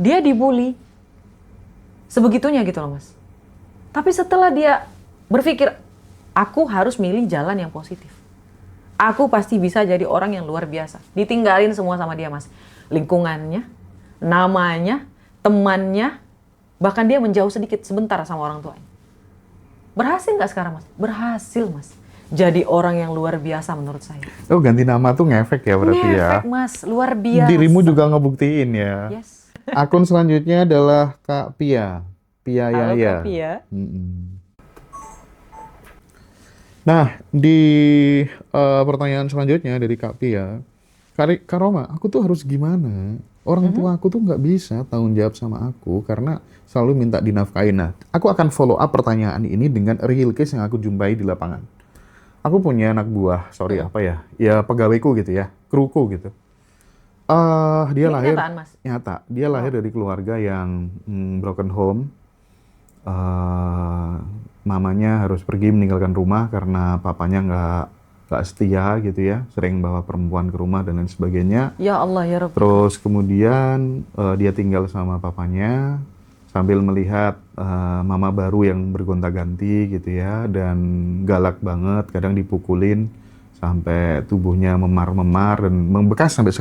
Dia dibully. Sebegitunya gitu loh Mas. Tapi setelah dia berpikir, aku harus milih jalan yang positif. Aku pasti bisa jadi orang yang luar biasa. Ditinggalin semua sama dia Mas. Lingkungannya, namanya, temannya, bahkan dia menjauh sedikit sebentar sama orang tuanya. Berhasil nggak sekarang Mas? Berhasil Mas. Jadi orang yang luar biasa menurut saya. Oh, ganti nama tuh ngefek ya berarti ya? Ngefek Mas, luar biasa. Dirimu juga ngebuktiin ya? Yes. Akun selanjutnya adalah Kak Pia. Pia Halo Yaya. Kak Pia. Nah, di pertanyaan selanjutnya dari Kak Pia, Kak Roma, aku tuh harus gimana? Orang tua aku tuh nggak bisa tanggung jawab sama aku karena selalu minta dinafkain. Nah, aku akan follow up pertanyaan ini dengan real case yang aku jumpai di lapangan. Aku punya anak buah, ya pegawaiku gitu ya, kruku gitu. Dia Ini lahir kenyataan, Mas? nyata. Dia lahir dari keluarga yang broken home. Mamanya harus pergi meninggalkan rumah karena papanya nggak setia gitu ya, sering bawa perempuan ke rumah dan lain sebagainya. Ya Allah ya Rabb. Terus kemudian dia tinggal sama papanya sambil melihat mama baru yang bergonta-ganti gitu ya, dan galak banget, kadang dipukulin sampai tubuhnya memar-memar dan membekas sampai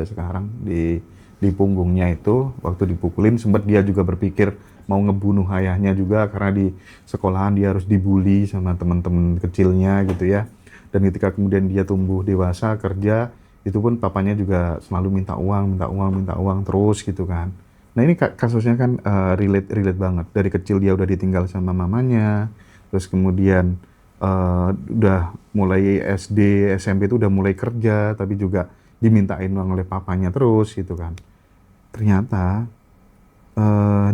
sekarang di punggungnya itu. Waktu dipukulin sempat dia juga berpikir mau ngebunuh ayahnya juga karena di sekolahan dia harus dibully sama teman-teman kecilnya gitu ya. Dan ketika kemudian dia tumbuh dewasa kerja, itu pun papanya juga selalu minta uang terus gitu kan. Nah ini kasusnya kan relate banget. Dari kecil dia udah ditinggal sama mamanya, terus kemudian udah mulai SD, SMP itu udah mulai kerja, tapi juga dimintain uang oleh papanya terus gitu kan. Ternyata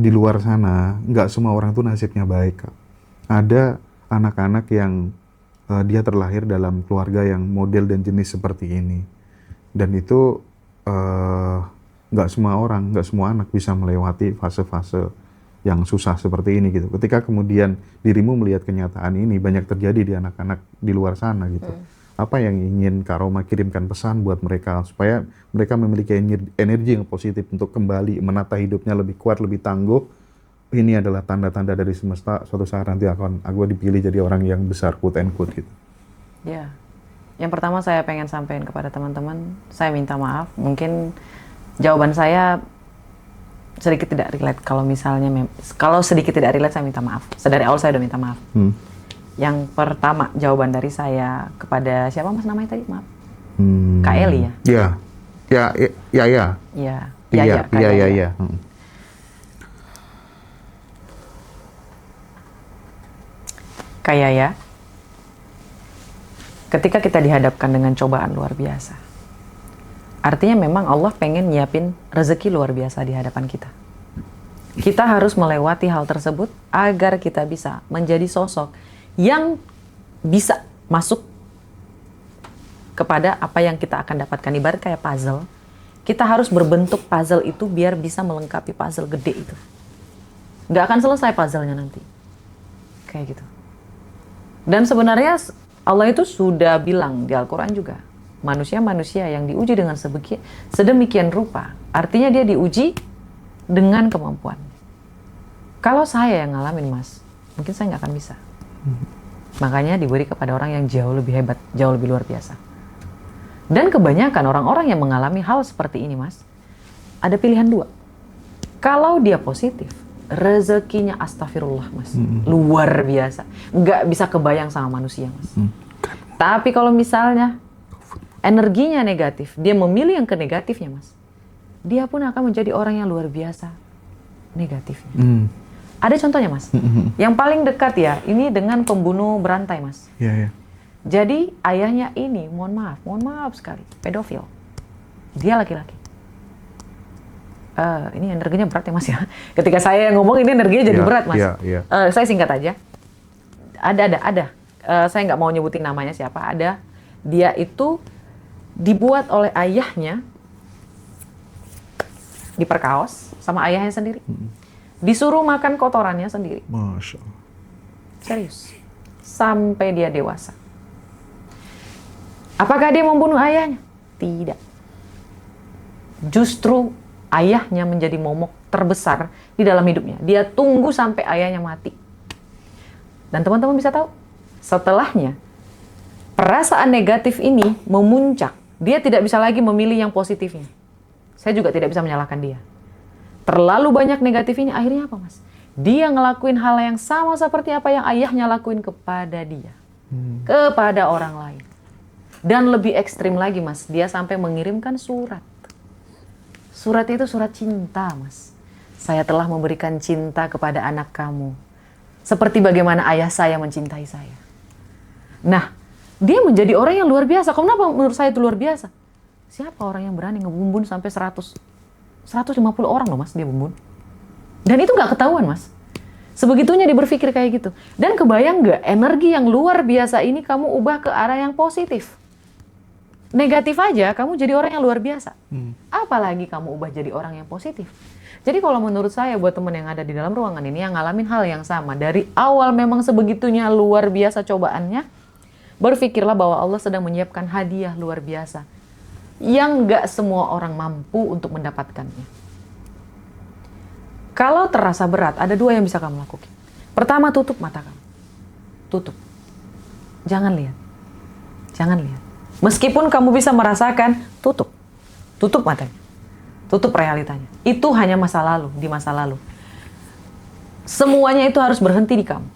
di luar sana nggak semua orang tuh nasibnya baik, Kak. Ada anak-anak yang dia terlahir dalam keluarga yang model dan jenis seperti ini, dan itu nggak semua anak bisa melewati fase-fase yang susah seperti ini gitu. Ketika kemudian dirimu melihat kenyataan ini banyak terjadi di anak-anak di luar sana gitu. Apa yang ingin Kak Roma kirimkan pesan buat mereka supaya mereka memiliki energi yang positif untuk kembali menata hidupnya lebih kuat, lebih tangguh. Ini adalah tanda-tanda dari semesta, suatu saat nanti aku dipilih jadi orang yang besar, quote and quote gitu. Ya, yang pertama saya pengen sampaikan kepada teman-teman, saya minta maaf. Mungkin jawaban saya sedikit tidak relate. Kalau sedikit tidak relate, saya minta maaf. Sedari awal saya udah minta maaf. Yang pertama, jawaban dari saya kepada siapa Mas namanya tadi? Maaf. Kak Eli ya? Ya. Iya. Kak Yaya, ketika kita dihadapkan dengan cobaan luar biasa, artinya memang Allah pengen nyiapin rezeki luar biasa di hadapan kita. Kita harus melewati hal tersebut agar kita bisa menjadi sosok yang bisa masuk kepada apa yang kita akan dapatkan. Ibarat kayak puzzle, kita harus berbentuk puzzle itu biar bisa melengkapi puzzle gede itu. Nggak akan selesai puzzle-nya nanti. Kayak gitu. Dan sebenarnya Allah itu sudah bilang di Al-Quran juga, manusia-manusia yang diuji dengan sedemikian rupa, artinya dia diuji dengan kemampuan. Kalau saya yang ngalamin Mas, mungkin saya nggak akan bisa. Makanya diberi kepada orang yang jauh lebih hebat, jauh lebih luar biasa. Dan kebanyakan orang-orang yang mengalami hal seperti ini Mas, ada pilihan dua. Kalau dia positif, rezekinya astagfirullah Mas, luar biasa. Nggak bisa kebayang sama manusia Mas. Tapi kalau misalnya energinya negatif, dia memilih yang ke negatifnya Mas, dia pun akan menjadi orang yang luar biasa negatifnya. Ada contohnya Mas, yang paling dekat ya, ini dengan pembunuh berantai Mas. Iya. Jadi ayahnya ini, mohon maaf sekali, pedofil. Dia laki-laki. Ini energinya berat ya Mas ya. Ketika saya ngomong ini energinya jadi berat Mas. Iya. Saya singkat aja. Ada. Saya nggak mau nyebutin namanya siapa. Ada. Dia itu dibuat oleh ayahnya, diperkaos sama ayahnya sendiri. Disuruh makan kotorannya sendiri. Masya Allah. Serius. Sampai dia dewasa. Apakah dia membunuh ayahnya? Tidak. Justru ayahnya menjadi momok terbesar di dalam hidupnya. Dia tunggu sampai ayahnya mati. Dan teman-teman bisa tahu, setelahnya, perasaan negatif ini memuncak. Dia tidak bisa lagi memilih yang positifnya. Saya juga tidak bisa menyalahkan dia. Terlalu banyak negatif ini, akhirnya apa, Mas? Dia ngelakuin hal yang sama seperti apa yang ayahnya lakuin kepada dia. Kepada orang lain. Dan lebih ekstrim lagi, Mas. Dia sampai mengirimkan surat. Surat itu surat cinta, Mas. Saya telah memberikan cinta kepada anak kamu. Seperti bagaimana ayah saya mencintai saya. Nah, dia menjadi orang yang luar biasa. Kenapa menurut saya itu luar biasa? Siapa orang yang berani ngebumbun sampai 150 orang loh, Mas, dia bumbun. Dan itu nggak ketahuan, Mas. Sebegitunya dia berpikir kayak gitu. Dan kebayang nggak, energi yang luar biasa ini kamu ubah ke arah yang positif. Negatif aja, kamu jadi orang yang luar biasa. Apalagi kamu ubah jadi orang yang positif. Jadi kalau menurut saya, buat teman yang ada di dalam ruangan ini, yang ngalamin hal yang sama, dari awal memang sebegitunya luar biasa cobaannya, berpikirlah bahwa Allah sedang menyiapkan hadiah luar biasa. Yang nggak semua orang mampu untuk mendapatkannya. Kalau terasa berat, ada dua yang bisa kamu lakukan. Pertama, tutup mata kamu. Tutup. Jangan lihat. Jangan lihat. Meskipun kamu bisa merasakan, tutup. Tutup matanya. Tutup realitanya. Itu hanya masa lalu, di masa lalu. Semuanya itu harus berhenti di kamu.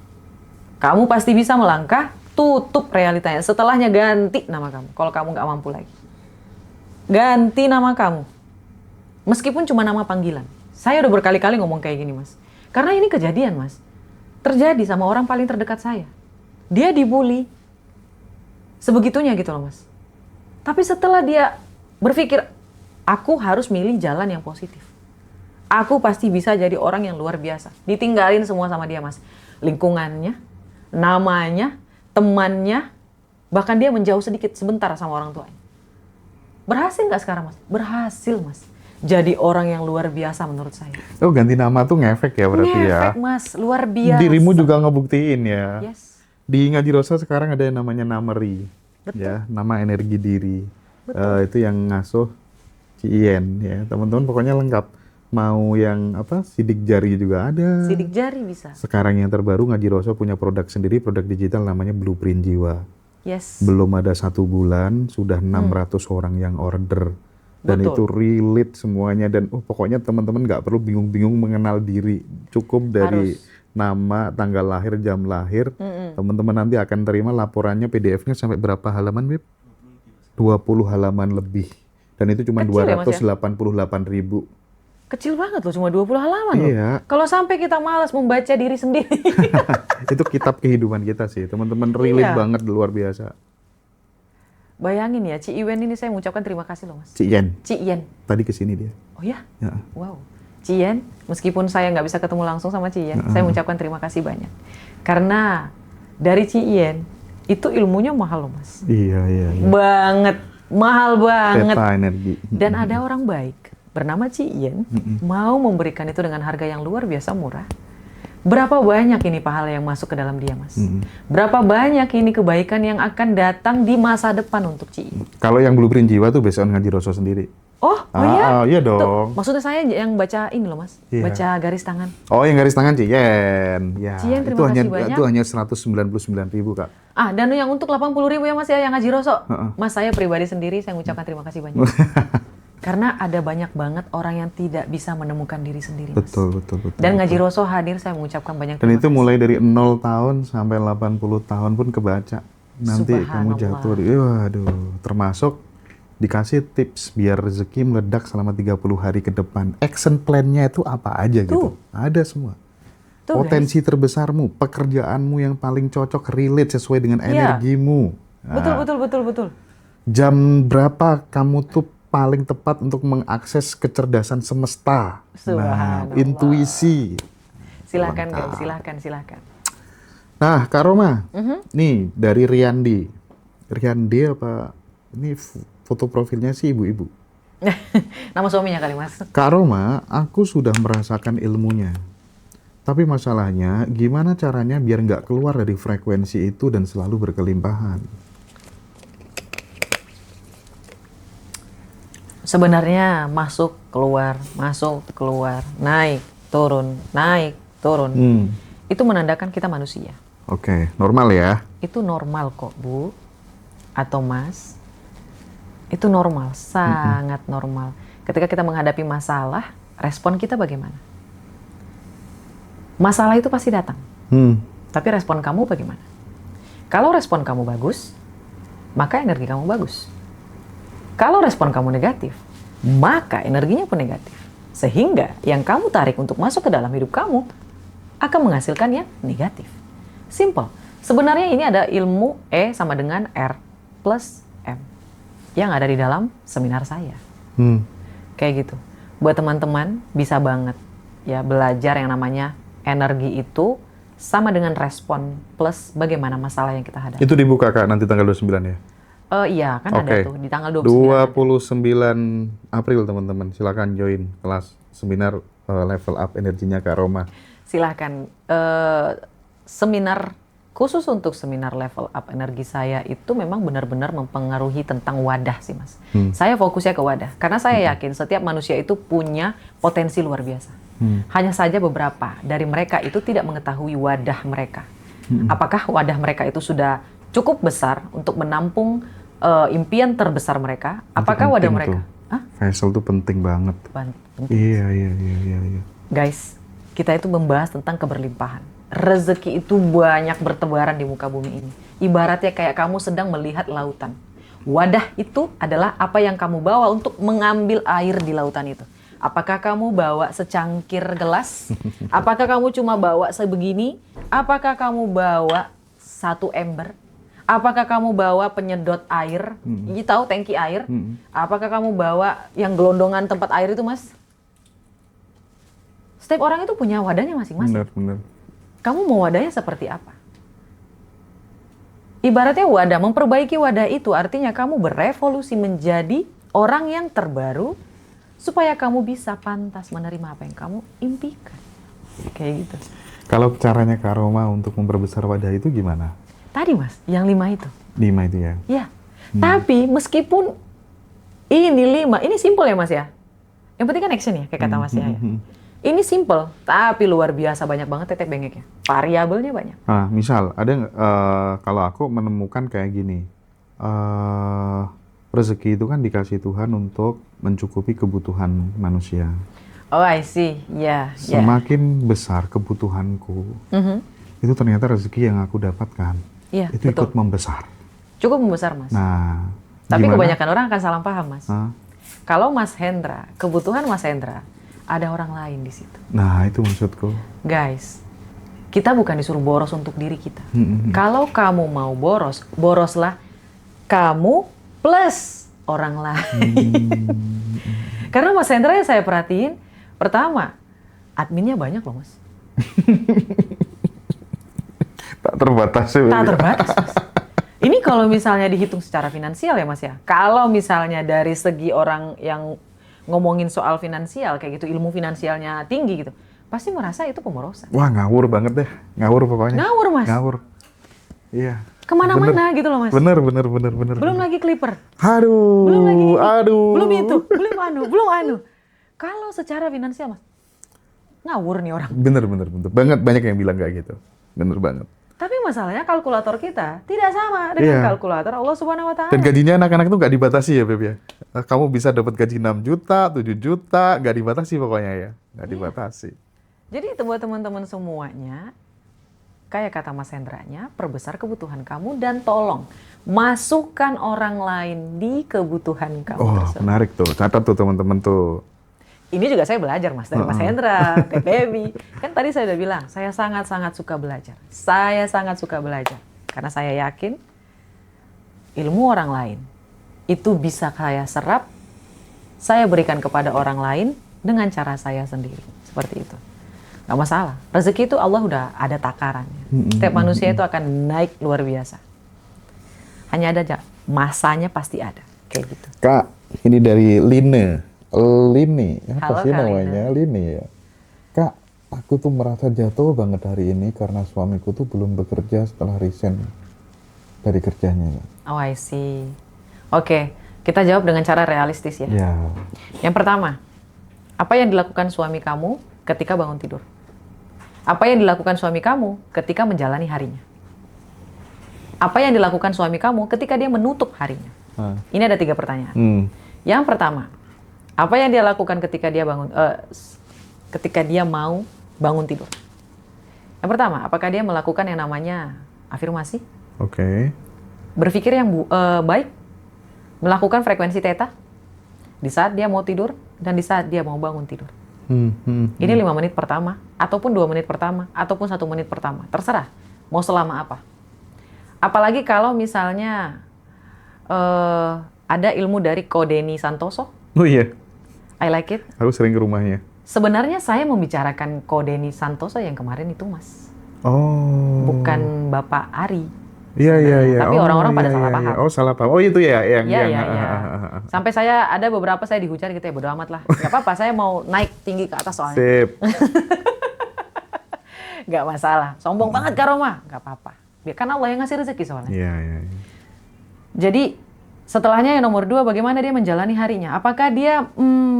Kamu pasti bisa melangkah, tutup realitanya. Setelahnya ganti nama kamu, kalau kamu nggak mampu lagi. Ganti nama kamu. Meskipun cuma nama panggilan. Saya udah berkali-kali ngomong kayak gini, Mas. Karena ini kejadian, Mas. Terjadi sama orang paling terdekat saya. Dia dibully. Sebegitunya gitu loh, Mas. Tapi setelah dia berpikir, aku harus milih jalan yang positif. Aku pasti bisa jadi orang yang luar biasa. Ditinggalin semua sama dia, Mas. Lingkungannya, namanya, temannya, bahkan dia menjauh sedikit sebentar sama orang tuanya. Berhasil nggak sekarang, Mas? Berhasil, Mas. Jadi orang yang luar biasa menurut saya. Oh, ganti nama tuh ngefek ya berarti ya? Ngefek, Mas. Luar biasa. Dirimu juga ngebuktiin ya? Yes. Di Ngaji Rosa sekarang ada yang namanya Nameri. Betul. Ya, nama energi diri. Itu yang ngasuh Ci Ien ya. Teman-teman pokoknya lengkap. Mau yang apa? Sidik jari juga ada. Sidik jari bisa. Sekarang yang terbaru Ngaji Rosa punya produk sendiri, produk digital namanya Blueprint Jiwa. Yes. Belum ada 1 bulan, sudah 600 orang yang order. Dan Betul. itu relate semuanya. Dan pokoknya teman-teman nggak perlu bingung-bingung mengenal diri. Cukup dari nama, tanggal lahir, jam lahir. Teman-teman nanti akan terima laporannya PDF-nya sampai berapa halaman, Beb? 20 halaman lebih. Dan itu cuma Kecil ya, Mas, ya? 288.000. Kecil banget loh, cuma 20 halaman loh. Iya. Kalau sampai kita malas membaca diri sendiri. Itu kitab kehidupan kita sih. Teman-teman relate Iya. banget, luar biasa. Bayangin ya, Ci Iwen ini saya mengucapkan terima kasih loh, Mas. Ci Ien, Ci Ien. tadi kesini dia. Oh ya? Ya. Wow. Ci Ien, meskipun saya nggak bisa ketemu langsung sama Ci Ien, saya mengucapkan terima kasih banyak. Karena dari Ci Ien, itu ilmunya mahal loh, Mas. Iya. Banget. Mahal banget. Peta energi. Dan ada orang baik bernama Ci Ien mau memberikan itu dengan harga yang luar biasa murah. Berapa banyak ini pahala yang masuk ke dalam dia, Mas? Berapa banyak ini kebaikan yang akan datang di masa depan untuk Ci Ien? Kalau yang Blueprint Jiwa tuh based on Ngaji Rosa sendiri. Oh iya? Iya Tuh, dong. maksudnya saya yang baca ini loh, Mas. Iya. Baca garis tangan. Oh, yang garis tangan Ci Ien. Ya, Ci Ien, itu terima hanya kasih banyak. itu hanya 199.000, Kak. Dan yang untuk 80.000 ya, Mas, ya, yang Ngaji Roso. Mas, saya pribadi sendiri saya mengucapkan terima kasih banyak. Karena ada banyak banget orang yang tidak bisa menemukan diri sendiri, Mas. Betul. Dan Ngaji Roso hadir, saya mengucapkan banyak Dan terima itu mulai dari 0 tahun sampai 80 tahun pun kebaca. Nanti kamu Subhanallah. jatuh waduh, termasuk dikasih tips biar rezeki meledak selama 30 hari ke depan. Action plan-nya itu apa aja gitu. Ada semua. Tuh, Potensi terbesarmu, pekerjaanmu yang paling cocok relate sesuai dengan Iya. energimu. Betul. Jam berapa kamu tuh paling tepat untuk mengakses kecerdasan semesta? Subhanallah. Intuisi. Silakan, guys, silakan. Nah, Kak Roma, nih dari Riyandi. Riyandi apa? Ini foto profilnya sih ibu-ibu. Nama suaminya kali, Mas. Kak Roma, aku sudah merasakan ilmunya. Tapi masalahnya, gimana caranya biar nggak keluar dari frekuensi itu dan selalu berkelimpahan? Sebenarnya masuk, keluar, naik, turun, naik, turun. Itu menandakan kita manusia. Oke, normal ya? Itu normal kok, Bu. Atau Mas. Itu normal, sangat normal. Ketika kita menghadapi masalah, respon kita bagaimana? Masalah itu pasti datang. Tapi respon kamu bagaimana? Kalau respon kamu bagus, maka energi kamu bagus. Kalau respon kamu negatif, maka energinya pun negatif. Sehingga yang kamu tarik untuk masuk ke dalam hidup kamu akan menghasilkan yang negatif. Simple. Sebenarnya ini ada ilmu E sama dengan R plus M yang ada di dalam seminar saya. Kayak gitu. Buat teman-teman bisa banget ya belajar yang namanya energi itu sama dengan respon plus bagaimana masalah yang kita hadapi. Itu dibuka Kak nanti tanggal 29 ya? Iya kan ada tuh di tanggal 29. 29 April teman-teman, silakan join kelas seminar level up energinya Kak Roma. Silahkan. Seminar khusus untuk seminar level up energi saya itu memang benar-benar mempengaruhi tentang wadah sih Mas. Saya fokusnya ke wadah karena saya yakin setiap manusia itu punya potensi luar biasa. Hanya saja beberapa dari mereka itu tidak mengetahui wadah mereka. Apakah wadah mereka itu sudah cukup besar untuk menampung impian terbesar mereka? Apakah wadah mereka? Vessel tuh penting banget. Penting. Iya. Guys, kita itu membahas tentang keberlimpahan. Rezeki itu banyak bertebaran di muka bumi ini. Ibaratnya kayak kamu sedang melihat lautan. Wadah itu adalah apa yang kamu bawa untuk mengambil air di lautan itu. Apakah kamu bawa secangkir gelas? Apakah kamu cuma bawa sebegini? Apakah kamu bawa satu ember? Apakah kamu bawa penyedot air? Ini tahu tangki air? Apakah kamu bawa yang gelondongan tempat air itu, Mas? Setiap orang itu punya wadahnya masing-masing. Benar. Kamu mau wadahnya seperti apa? Ibaratnya wadah, memperbaiki wadah itu artinya kamu berevolusi menjadi orang yang terbaru supaya kamu bisa pantas menerima apa yang kamu impikan. Kayak gitu. Kalau caranya Kak Roma untuk memperbesar wadah itu gimana? Tadi Mas, yang 5 itu. 5 itu ya? Ya, tapi meskipun ini 5, ini simple ya Mas ya? Yang penting kan action ya, kayak kata Mas ya. Ini simple, tapi luar biasa banyak banget tetek bengeknya. Variabelnya banyak. Nah, misal, ada kalau aku menemukan kayak gini, rezeki itu kan dikasih Tuhan untuk mencukupi kebutuhan manusia. Oh, I see. Ya. Semakin besar kebutuhanku, itu ternyata rezeki yang aku dapatkan. Iya, itu betul. Ikut membesar. Cukup membesar, Mas. Nah, tapi gimana? kebanyakan orang akan salah paham, Mas. Kalau Mas Hendra, kebutuhan Mas Hendra, ada orang lain di situ. Nah, itu maksudku. Guys, kita bukan disuruh boros untuk diri kita. Kalau kamu mau boros, boroslah kamu plus orang lain. Karena Mas Hendra yang saya perhatiin, pertama, adminnya banyak loh, Mas. Tak terbatas. Tak terbatas, Mas. Ini kalau misalnya dihitung secara finansial ya, Mas ya. Kalau misalnya dari segi orang yang ngomongin soal finansial, kayak gitu, ilmu finansialnya tinggi gitu, pasti merasa itu pemborosan. Wah, ngawur banget deh. Ngawur pokoknya. Ngawur, Mas. Ngawur. Iya. Kemana-mana gitu loh, Mas. Bener. Belum lagi clipper. Aduh. Belum lagi ini. Aduh. Belum itu. Belum anu. Kalau secara finansial, Mas, ngawur nih orang. Bener. Banyak yang bilang kayak gitu. Bener banget. Tapi masalahnya kalkulator kita tidak sama dengan kalkulator Allah Subhanahu wa Ta'ala. Dan gajinya anak-anak tuh nggak dibatasi ya, Beb ya. Kamu bisa dapat gaji 6 juta, 7 juta, nggak dibatasi pokoknya ya. Nggak dibatasi. Jadi itu buat teman-teman semuanya, kayak kata Mas Hendranya, perbesar kebutuhan kamu dan tolong masukkan orang lain di kebutuhan kamu tersebut. Menarik tuh. Catat tuh teman-teman tuh. Ini juga saya belajar, Mas, dari Mas Hendra, Teh Baby. Kan tadi saya udah bilang, saya sangat-sangat suka belajar. Saya sangat suka belajar. Karena saya yakin ilmu orang lain itu bisa saya serap, saya berikan kepada orang lain dengan cara saya sendiri. Seperti itu. Gak masalah. Rezeki itu Allah udah ada takarannya. Setiap manusia itu akan naik luar biasa. Hanya ada masanya pasti ada. Kayak gitu. Kak, ini dari Lini, apa Halo, sih Kak namanya? Lini ya. Kak, aku tuh merasa jatuh banget hari ini karena suamiku tuh belum bekerja setelah resign dari kerjanya. Oh, I see. Oke, Kita jawab dengan cara realistis ya. Ya. Yang pertama, apa yang dilakukan suami kamu ketika bangun tidur? Apa yang dilakukan suami kamu ketika menjalani harinya? Apa yang dilakukan suami kamu ketika dia menutup harinya? Ini ada 3 pertanyaan. Yang pertama, apa yang dia lakukan ketika dia ketika dia mau bangun tidur? Yang pertama, apakah dia melakukan yang namanya afirmasi? Oke. Berpikir yang baik? Melakukan frekuensi theta? Di saat dia mau tidur dan di saat dia mau bangun tidur. Ini 5 menit pertama, ataupun 2 menit pertama, ataupun 1 menit pertama. Terserah, mau selama apa. Apalagi kalau misalnya ada ilmu dari Ko Denny Santoso. Oh iya, I like it. aku sering ke rumahnya. Sebenarnya saya membicarakan Ko Denny Santoso yang kemarin itu, Mas. Oh. Bukan Bapak Ari. Iya. Tapi orang-orang pada salah paham. Oh, salah paham. Oh, itu ya yang Iya. Sampai saya ada beberapa saya dihujat gitu ya, bodo amat lah. Gak apa-apa, saya mau naik tinggi ke atas soalnya. Sip. Gak masalah. Sombong banget Kak Roma. Gak apa-apa. Karena Allah yang ngasih rezeki soalnya. Iya. Jadi setelahnya yang nomor 2, bagaimana dia menjalani harinya? Apakah dia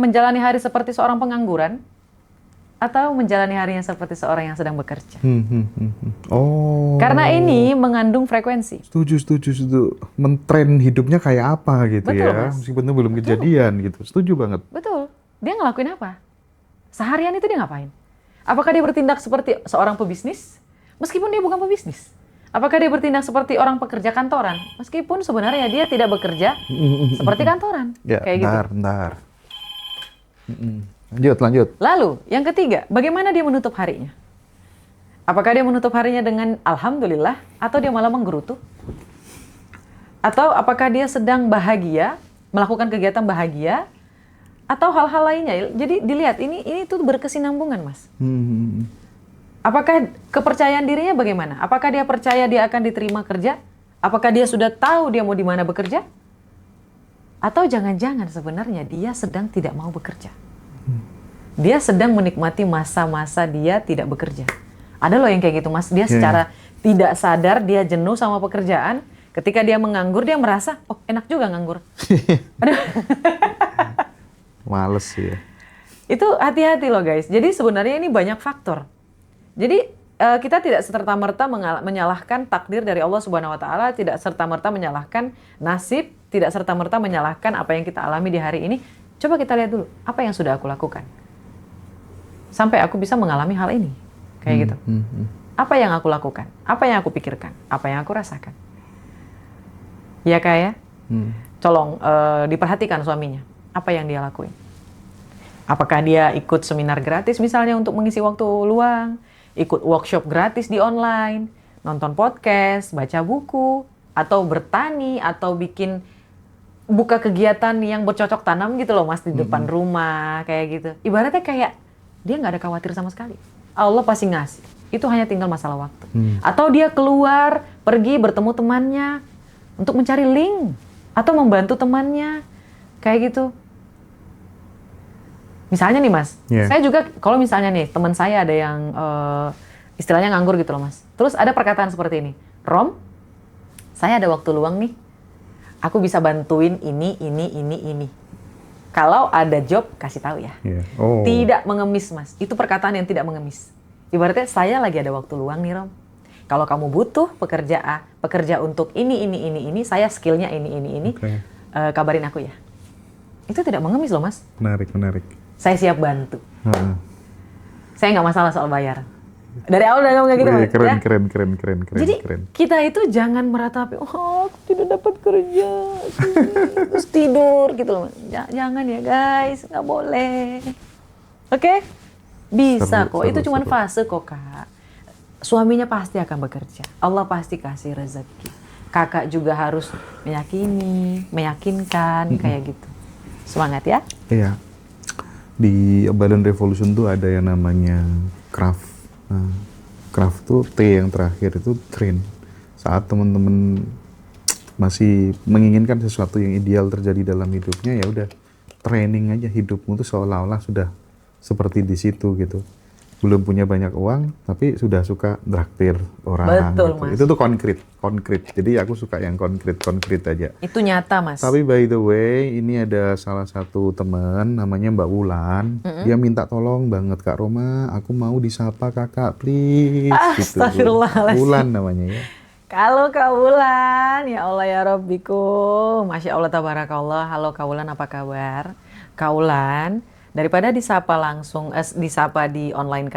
menjalani hari seperti seorang pengangguran? Atau menjalani harinya seperti seorang yang sedang bekerja? Oh. Karena ini mengandung frekuensi. Setuju. Mentren hidupnya kayak apa gitu. Betul, ya. Mas. Meskipun itu belum kejadian gitu. Setuju banget. Betul. Dia ngelakuin apa? Seharian itu dia ngapain? Apakah dia bertindak seperti seorang pebisnis? Meskipun dia bukan pebisnis. Apakah dia bertindak seperti orang pekerja kantoran? Meskipun sebenarnya dia tidak bekerja seperti kantoran. Ya, kayak bentar. Lanjut. Lalu, yang ketiga, bagaimana dia menutup harinya? Apakah dia menutup harinya dengan alhamdulillah atau dia malah menggerutu? Atau apakah dia sedang bahagia, melakukan kegiatan bahagia atau hal-hal lainnya? Jadi dilihat ini tuh berkesinambungan, Mas. Apakah kepercayaan dirinya bagaimana? Apakah dia percaya dia akan diterima kerja? Apakah dia sudah tahu dia mau di mana bekerja? Atau jangan-jangan sebenarnya dia sedang tidak mau bekerja? Dia sedang menikmati masa-masa dia tidak bekerja. Ada loh yang kayak gitu, Mas. Dia secara tidak sadar dia jenuh sama pekerjaan. Ketika dia menganggur, dia merasa, oh enak juga nganggur. Aduh. Males sih ya. Itu hati-hati loh guys. Jadi sebenarnya ini banyak faktor. Jadi kita tidak serta-merta menyalahkan takdir dari Allah Subhanahu wa taala, tidak serta-merta menyalahkan nasib, tidak serta-merta menyalahkan apa yang kita alami di hari ini. Coba kita lihat dulu, apa yang sudah aku lakukan sampai aku bisa mengalami hal ini. Kayak gitu. Apa yang aku lakukan? Apa yang aku pikirkan? Apa yang aku rasakan? Ya kayak colong diperhatikan suaminya. Apa yang dia lakuin? Apakah dia ikut seminar gratis misalnya untuk mengisi waktu luang? Ikut workshop gratis di online, nonton podcast, baca buku, atau bertani, atau buka kegiatan yang bercocok tanam gitu loh Mas, di depan rumah, kayak gitu. Ibaratnya kayak dia nggak ada khawatir sama sekali. Allah pasti ngasih. Itu hanya tinggal masalah waktu. Atau dia keluar, pergi bertemu temannya untuk mencari link, atau membantu temannya, kayak gitu. Misalnya nih Mas, saya juga kalau misalnya nih teman saya ada yang istilahnya nganggur gitu loh Mas. Terus ada perkataan seperti ini, Rom, saya ada waktu luang nih, aku bisa bantuin ini. Kalau ada job kasih tahu ya. Tidak mengemis Mas, itu perkataan yang tidak mengemis. Ibaratnya saya lagi ada waktu luang nih Rom. Kalau kamu butuh pekerja untuk ini, saya skillnya ini. Kabarin aku ya. Itu tidak mengemis loh Mas. Menarik. Saya siap bantu. Saya nggak masalah soal bayar. Dari awal udah ngomong kayak gitu. Keren. Jadi kita itu jangan meratapi, oh aku tidak dapat kerja, terus tidur gitu loh. Jangan ya guys, nggak boleh. Oke? Bisa kok, itu cuma fase kok Kak. Suaminya pasti akan bekerja, Allah pasti kasih rezeki. Kakak juga harus meyakinkan kayak gitu. Semangat ya. Iya. Di Balance Revolution tuh ada yang namanya craft. Nah, craft tuh T yang terakhir itu train. Saat teman-teman masih menginginkan sesuatu yang ideal terjadi dalam hidupnya, ya udah training aja hidupmu tuh seolah-olah sudah seperti di situ gitu. belum punya banyak uang, tapi sudah suka traktir orang. Betul, gitu. Mas. Itu tuh konkret. Jadi aku suka yang konkret aja. Itu nyata, Mas. Tapi by the way, ini ada salah satu teman namanya Mbak Wulan. Dia minta tolong banget Kak Roma, aku mau disapa kakak, please. Gitu. Astagfirullahaladzim. Wulan namanya ya. Kalau Kak Wulan, ya Allah ya Rabbiku, Masya Allah tabarakallah. Halo Kak Wulan, apa kabar? Kak Wulan, daripada disapa langsung, disapa di online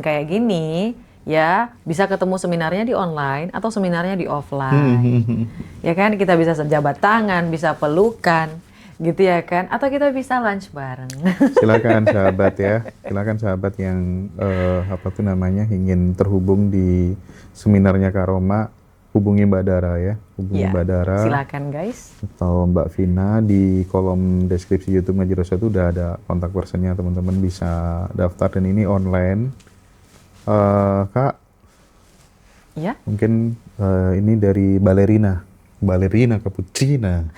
kayak gini, ya bisa ketemu seminarnya di online atau seminarnya di offline. Ya kan, kita bisa sejabat tangan, bisa pelukan, gitu ya kan? Atau kita bisa lunch bareng. Silakan sahabat ya, silakan sahabat yang ingin terhubung di seminarnya Kak Roma, hubungi Mbak Dara ya, Mbak Dara. Silakan guys. Atau Mbak Vina, di kolom deskripsi YouTube Ngaji Rosa itu udah ada kontak personnya, teman-teman bisa daftar dan ini online. Kak, Ya. mungkin ini dari balerina cappuccina.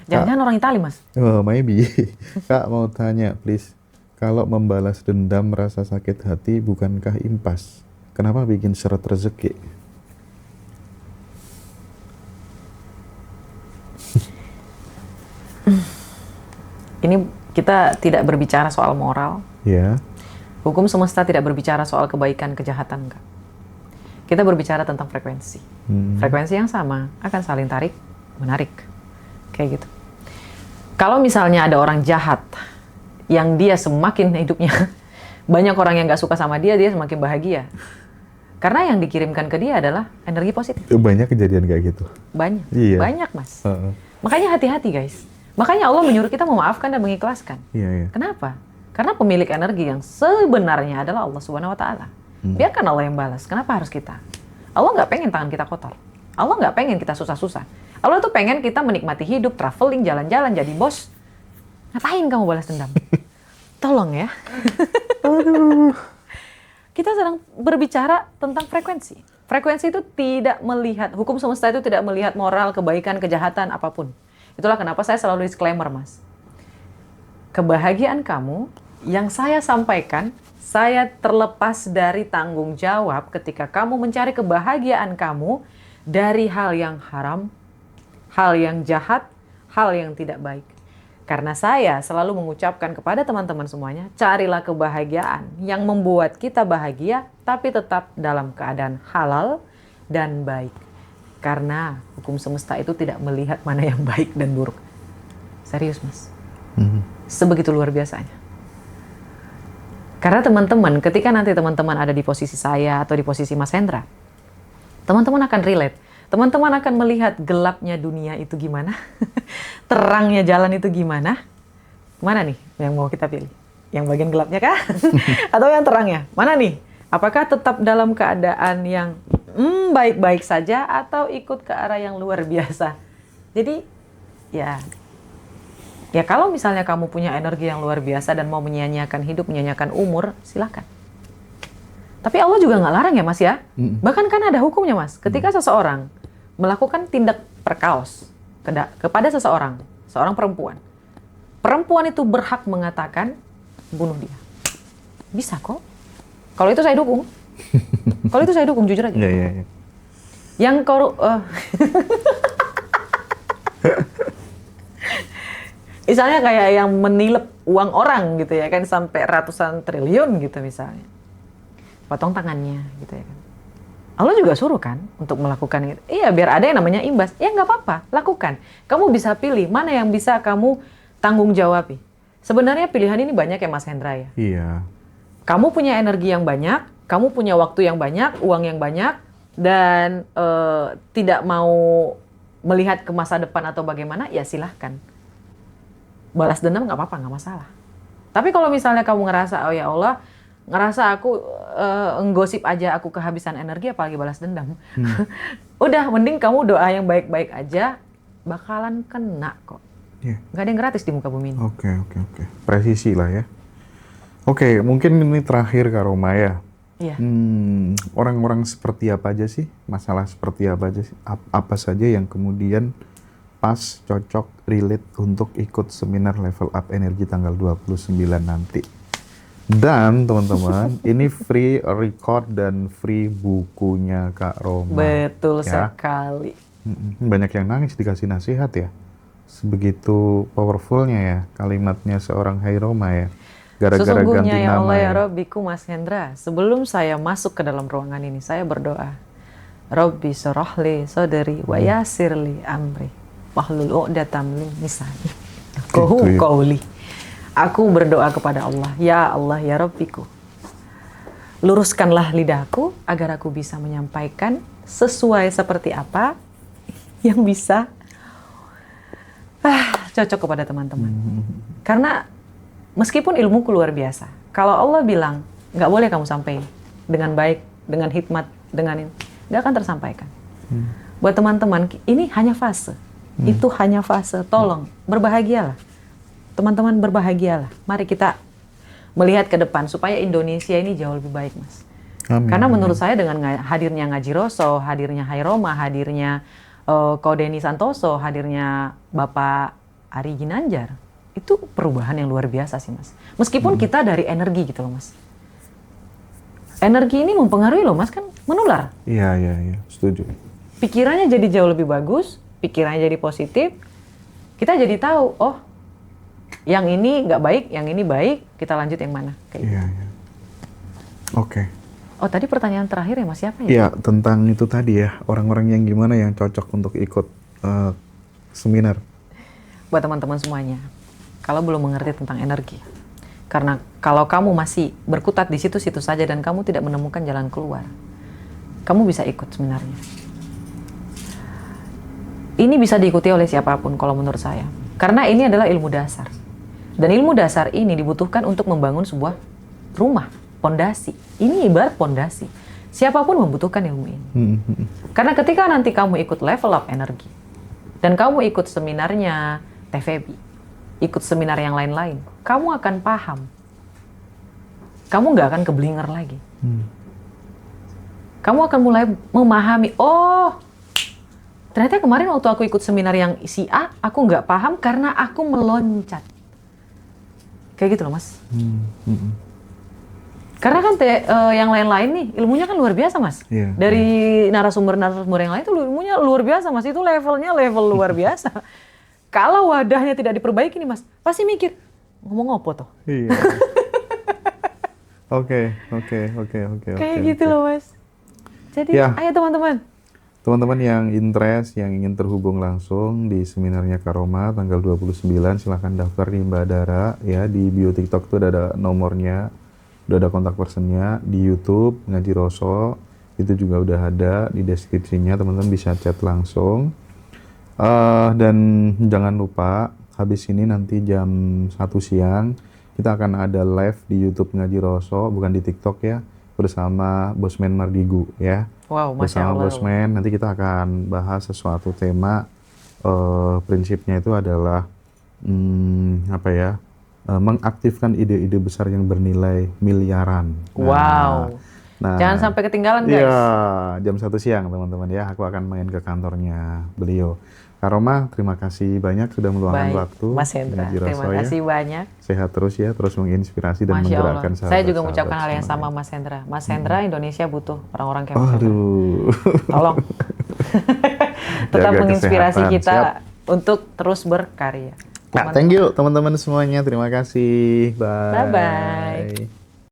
Jangan-jangan orang Itali, Mas. Oh, maybe. Kak mau tanya, please. Kalau membalas dendam rasa sakit hati, bukankah impas? Kenapa bikin seret rezeki? Ini kita tidak berbicara soal moral. Ya. Hukum semesta tidak berbicara soal kebaikan, kejahatan, enggak. Kita berbicara tentang frekuensi. Frekuensi yang sama akan saling tarik, menarik. Kayak gitu. Kalau misalnya ada orang jahat, yang dia semakin hidupnya, banyak orang yang gak suka sama dia, dia semakin bahagia. Karena yang dikirimkan ke dia adalah energi positif. Banyak kejadian kayak gitu. Banyak. Iya. Banyak, Mas. Makanya hati-hati, guys. Makanya Allah menyuruh kita memaafkan dan mengikhlaskan. Iya. Kenapa? Karena pemilik energi yang sebenarnya adalah Allah Subhanahu wa Ta'ala. Biarkan Allah yang balas. Kenapa harus kita? Allah nggak pengen tangan kita kotor. Allah nggak pengen kita susah-susah. Allah tuh pengen kita menikmati hidup, traveling, jalan-jalan, jadi bos. Ngapain kamu balas dendam? Tolong ya. Kita sedang berbicara tentang frekuensi. Frekuensi itu tidak melihat, hukum semesta itu tidak melihat moral, kebaikan, kejahatan, apapun. Itulah kenapa saya selalu disclaimer, Mas. Kebahagiaan kamu yang saya sampaikan, saya terlepas dari tanggung jawab ketika kamu mencari kebahagiaan kamu dari hal yang haram, hal yang jahat, hal yang tidak baik. Karena saya selalu mengucapkan kepada teman-teman semuanya, carilah kebahagiaan yang membuat kita bahagia, tapi tetap dalam keadaan halal dan baik. Karena hukum semesta itu tidak melihat mana yang baik dan buruk. Serius, Mas. Sebegitu luar biasanya. Karena teman-teman, ketika nanti teman-teman ada di posisi saya atau di posisi Mas Hendra, teman-teman akan relate. Teman-teman akan melihat gelapnya dunia itu gimana, terangnya jalan itu gimana. Mana nih yang mau kita pilih? Yang bagian gelapnya kah? Atau yang terangnya? Mana nih? Apakah tetap dalam keadaan yang baik-baik saja atau ikut ke arah yang luar biasa? Jadi, ya kalau misalnya kamu punya energi yang luar biasa dan mau menyia-nyiakan hidup, menyia-nyiakan umur, silakan. Tapi Allah juga nggak larang ya, Mas ya. Bahkan kan ada hukumnya, Mas. Ketika seseorang melakukan tindak perkaos kepada seorang perempuan. Perempuan itu berhak mengatakan bunuh dia. Bisa kok. Kalau itu saya dukung. Kalau itu saya dukung, jujur aja. Iya. Yang misalnya kayak yang menilep uang orang gitu ya kan, sampai ratusan triliun gitu misalnya. Potong tangannya gitu ya kan. Allah juga suruh kan untuk melakukan itu. Iya, biar ada yang namanya imbas. Ya nggak apa-apa, lakukan. Kamu bisa pilih mana yang bisa kamu tanggung jawabi. Sebenarnya pilihan ini banyak ya Mas Hendra ya. Iya. Kamu punya energi yang banyak, kamu punya waktu yang banyak, uang yang banyak, dan tidak mau melihat ke masa depan atau bagaimana, ya silahkan. Balas dendam nggak apa-apa, nggak masalah. Tapi kalau misalnya kamu ngerasa, oh ya Allah, ngerasa aku nggosip aja, aku kehabisan energi, apalagi balas dendam. Udah, mending kamu doa yang baik-baik aja, bakalan kena kok. Yeah. Nggak ada yang gratis di muka bumi ini. Oke. Presisi lah ya. Oke, mungkin ini terakhir Kak Roma ya. Iya. Orang-orang seperti apa aja sih? Masalah seperti apa aja sih? Apa saja yang kemudian pas, cocok, relate untuk ikut seminar level up energi tanggal 29 nanti? Dan teman-teman, ini free record dan free bukunya Kak Roma. Betul ya. sekali. Banyak yang nangis dikasih nasihat ya. Sebegitu powerfulnya ya kalimatnya seorang Hai Roma ya. Gara-gara ganti Sesungguhnya ya nama Allah ya ya. Rabbiku Mas Hendra, sebelum saya masuk ke dalam ruangan ini, saya berdoa. Rabbi sorohli soderi wa yasirli amri wahlul uqdatam min lisani Gitu ya. qauli. Aku berdoa kepada Allah, ya Allah ya Rabbiku, luruskanlah lidahku agar aku bisa menyampaikan sesuai seperti apa yang bisa cocok kepada teman-teman. Karena meskipun ilmuku luar biasa, kalau Allah bilang nggak boleh kamu sampaikan dengan baik, dengan hikmat, dengan ini, nggak akan tersampaikan. Buat teman-teman, ini hanya fase. Itu hanya fase. Tolong berbahagialah, teman-teman, berbahagialah. Mari kita melihat ke depan supaya Indonesia ini jauh lebih baik, Mas. Amin. Karena menurut saya dengan hadirnya Ngaji Roso, hadirnya Hai Roma, hadirnya Ko Deni Santoso, hadirnya Bapak Ari Ginanjar, itu perubahan yang luar biasa sih, Mas. Meskipun kita dari energi gitu loh, Mas. Energi ini mempengaruhi loh, Mas, kan menular. Iya, setuju. Pikirannya jadi jauh lebih bagus, pikirannya jadi positif. Kita jadi tahu, oh, yang ini nggak baik, yang ini baik, kita lanjut yang mana. Kayak gitu. Iya. Oke. Oh, tadi pertanyaan terakhir ya, Mas, siapa ya? Iya, tentang itu tadi ya, orang-orang yang gimana yang cocok untuk ikut seminar. Buat teman-teman semuanya, kalau belum mengerti tentang energi, karena kalau kamu masih berkutat di situ-situ saja dan kamu tidak menemukan jalan keluar, kamu bisa ikut seminarnya. Ini bisa diikuti oleh siapapun kalau menurut saya, karena ini adalah ilmu dasar. Dan ilmu dasar ini dibutuhkan untuk membangun sebuah rumah, pondasi. Ini ibarat pondasi. Siapapun membutuhkan ilmu ini. Karena ketika nanti kamu ikut level up energi, dan kamu ikut seminarnya TVB, ikut seminar yang lain-lain, kamu akan paham. Kamu nggak akan keblinger lagi. Kamu akan mulai memahami, oh, ternyata kemarin waktu aku ikut seminar yang si A, aku nggak paham karena aku meloncat. Kayak gitu loh, Mas. Karena kan yang lain-lain nih, ilmunya kan luar biasa, Mas. Iya, Dari narasumber-narasumber yang lain itu ilmunya luar biasa, Mas. Itu levelnya level luar biasa. Kalau wadahnya tidak diperbaiki nih, Mas, pasti mikir, ngomong apa toh? Iya. Oke. Kayak gitu loh, Mas. Jadi, Ya. ayo teman-teman. Teman-teman yang interest, yang ingin terhubung langsung di seminarnya Kak Roma tanggal 29, silahkan daftar di Mbak Dara ya. Di bio TikTok tuh ada nomornya, udah ada kontak personnya. Di YouTube Ngaji Roso itu juga udah ada di deskripsinya, teman-teman bisa chat langsung. Dan jangan lupa habis ini nanti jam 1 siang kita akan ada live di YouTube Ngaji Roso, bukan di TikTok ya, bersama Bosman Mardigu ya. Wow, Masya Bersama Allah. Bosman, nanti kita akan bahas sesuatu tema, prinsipnya itu adalah mengaktifkan ide-ide besar yang bernilai miliaran. Wow. Nah, Jangan sampai ketinggalan, guys. iya, jam 1 siang teman-teman ya, aku akan main ke kantornya beliau. Kak Roma, terima kasih banyak sudah meluangkan Baik, waktu. Mas Hendra, Ngaji Roso terima ya. kasih banyak. Sehat terus ya, terus menginspirasi dan Masya Allah. menggerakkan sahabat. Saya juga mengucapkan hal yang sama, Mas Hendra. Mas Hendra, Indonesia butuh orang-orang kayak Mas Hendra. Aduh. Tolong. Tetap Jaga menginspirasi kesehatan. kita Siap. untuk terus berkarya. Nah, thank you teman-teman semuanya. Terima kasih. Bye. Bye-bye.